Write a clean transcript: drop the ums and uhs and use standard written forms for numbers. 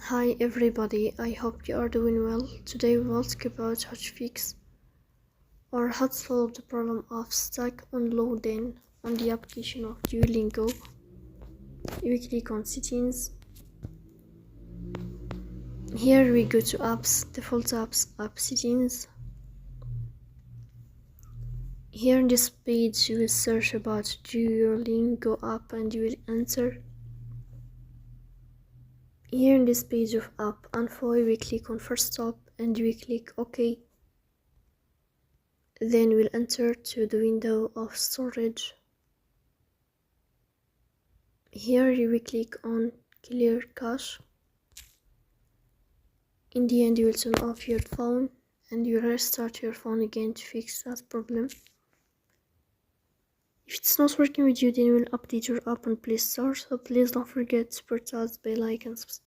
Hi everybody, I hope you are doing well. Today we will talk about how to fix or how to solve the problem of stuck on loading on the application of Duolingo. We click on settings. Here we go to apps, default apps, app settings. Here in this page you will search about Duolingo app and you will enter. Here in this page of app info we click on first stop and we click OK. Then we'll enter to the window of storage. Here you will click on clear cache. In the end you will turn off your phone and you restart your phone again to fix that problem. If it's not working with you, then we'll update your app on Play Store, so please don't forget to press the bell icon.